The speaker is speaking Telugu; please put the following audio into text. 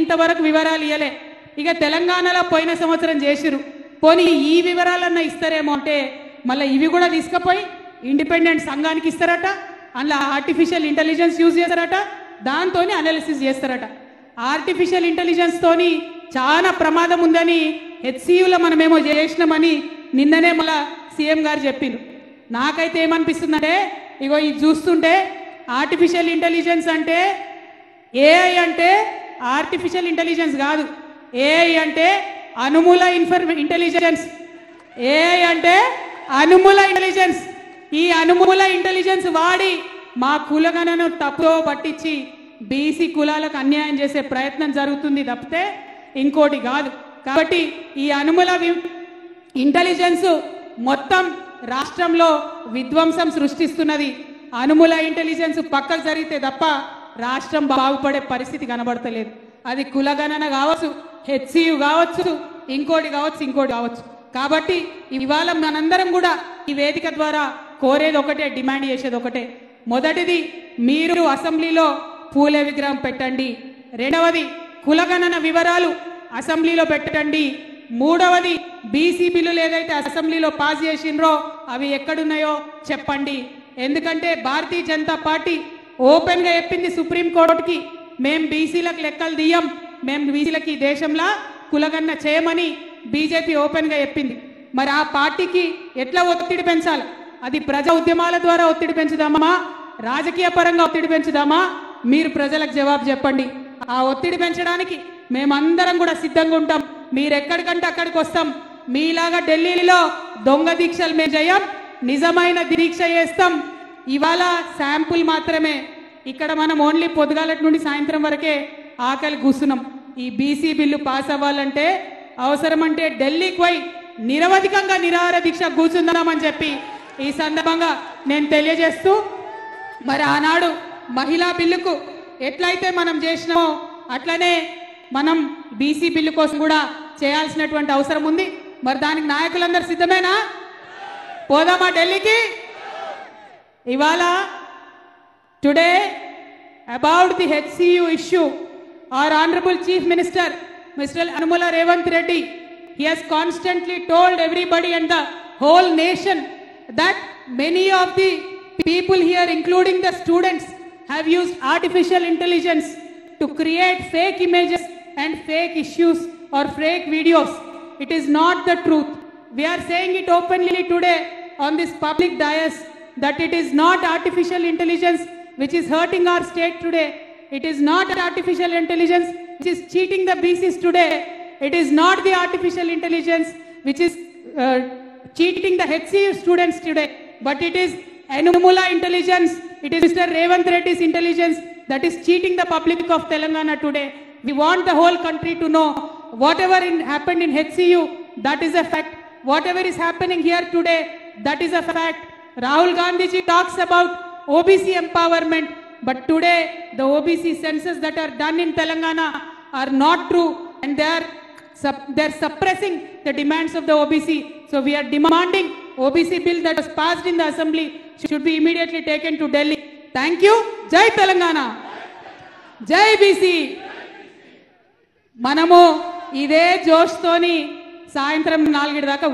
ఇంతవరకు వివరాలు ఇవ్వలే. ఇక తెలంగాణలో పోయిన సంవత్సరం చేసిరు, పోనీ ఈ వివరాలన్నా ఇస్తారేమో అంటే మళ్ళీ ఇవి కూడా తీసుకుపోయి ఇండిపెండెంట్ సంఘానికి ఇస్తారట. అందులో ఆర్టిఫిషియల్ ఇంటెలిజెన్స్ యూజ్ చేస్తారట, దాంతో అనాలిసిస్ చేస్తారట. ఆర్టిఫిషియల్ ఇంటెలిజెన్స్ తోని చాలా ప్రమాదం ఉందని హెచ్సియులో మనమేమో చేసినామని నిన్ననే మళ్ళా సీఎం గారు చెప్పిండ్రు. నాకైతే ఏమనిపిస్తుందంటే, ఇగో ఇది చూస్తుంటే ఆర్టిఫిషియల్ ఇంటెలిజెన్స్ అంటే ఏఐ అంటే ఆర్టిఫిషియల్ ఇంటెలిజెన్స్ కాదు, ఏఐ అంటే అనుమూల ఇంటెలిజెన్స్. ఏఐ అంటే అనుమూల ఇంటెలిజెన్స్. ఈ అనుమూల ఇంటెలిజెన్స్ వాడి మా కులగణను తప్పుదో పట్టించి బీసీ కులాలకు అన్యాయం చేసే ప్రయత్నం జరుగుతుంది తప్పితే ఇంకోటి కాదు. కాబట్టి ఈ అనుమూల ఇంటెలిజెన్స్ మొత్తం రాష్ట్రంలో విధ్వంసం సృష్టిస్తున్నది. అనుమూల ఇంటెలిజెన్స్ పక్కకు జరిగితే తప్ప రాష్ట్రం బాగుపడే పరిస్థితి కనబడతలేదు. అది కులగణన కావచ్చు, హెచ్సియు కావచ్చు, ఇంకోటి కావచ్చు. కాబట్టి ఇవాళ మనందరం కూడా ఈ వేదిక ద్వారా కోరేది ఒకటే, డిమాండ్ చేసేది ఒకటే. మొదటిది, మీరు అసెంబ్లీలో పూలే విగ్రహం పెట్టండి. రెండవది, కులగణన వివరాలు అసెంబ్లీలో పెట్టండి. మూడవది, బీసీ బిల్లులు ఏదైతే అసెంబ్లీలో పాస్ చేసిండ్రో అవి ఎక్కడున్నాయో చెప్పండి. ఎందుకంటే భారతీయ జనతా పార్టీ ఓపెన్ గా చెప్పింది సుప్రీంకోర్టుకి, మేం బీసీలకు లెక్కలు తీయం, మేం బీసీలకి దేశంలో కులగణన చేయమని బీజేపీ ఓపెన్ గా చెప్పింది. మరి ఆ పార్టీకి ఎట్లా ఒత్తిడి పెంచాలి? అది ప్రజా ఉద్యమాల ద్వారా ఒత్తిడి పెంచుదామా, రాజకీయ పరంగా ఒత్తిడి పెంచుదామా? మీరు ప్రజలకు జవాబు చెప్పండి. ఆ ఒత్తిడి పెంచడానికి మేమందరం కూడా సిద్ధంగా ఉంటాం. మీరు ఎక్కడికంటే అక్కడికి వస్తాం. మీలాగా ఢిల్లీలో దొంగ దీక్షలు మేము చేయం, నిజమైన దీక్ష చేస్తాం. ఇవాళ శాంపుల్ మాత్రమే. ఇక్కడ మనం ఓన్లీ పొద్దుగాలటి నుండి సాయంత్రం వరకే ఆకలి కూస్తున్నాం. ఈ బీసీ బిల్లు పాస్ అవ్వాలంటే అవసరమంటే ఢిల్లీకి పోయి నిరవధికంగా నిరాహార దీక్ష కూర్చుందామని చెప్పి ఈ సందర్భంగా నేను తెలియజేస్తూ, మరి ఆనాడు మహిళా బిల్లుకు ఎట్లయితే మనం చేసినామో అట్లనే మనం బీసీ బిల్లు కోసం కూడా చేయాల్సినటువంటి అవసరం ఉంది. మరి దానికి నాయకులందరూ సిద్ధమేనా? పోదామా ఢిల్లీకి? ఇవాళ today about the HCU issue, our honorable chief minister Mr. Anumula Revanth Reddy, he has constantly told everybody and the whole nation that many of the people here, including the students, have used artificial intelligence to create fake images and fake issues or fake videos. It is not the truth. We are saying it openly today on this public dais that it is not artificial intelligence which is hurting our state today. It is not artificial intelligence which is cheating the BCs today. It is not the artificial intelligence which is cheating the HCU students today. But it is Anumula intelligence. It is Mr. Revanth Reddy's intelligence that is cheating the public of Telangana today. We want the whole country to know whatever happened in HCU, that is a fact. Whatever is happening here today, that is a fact. Rahul Gandhi ji talks about OBC empowerment, but today the OBC census that are done in Telangana are not true, and they are suppressing the demands of the OBC. So we are demanding OBC bill that was passed in the assembly should be immediately taken to Delhi. Thank you. Jai Telangana. Jai BC. మనము ఇదే జోష్ తోని సాయంత్రం 4 దాకా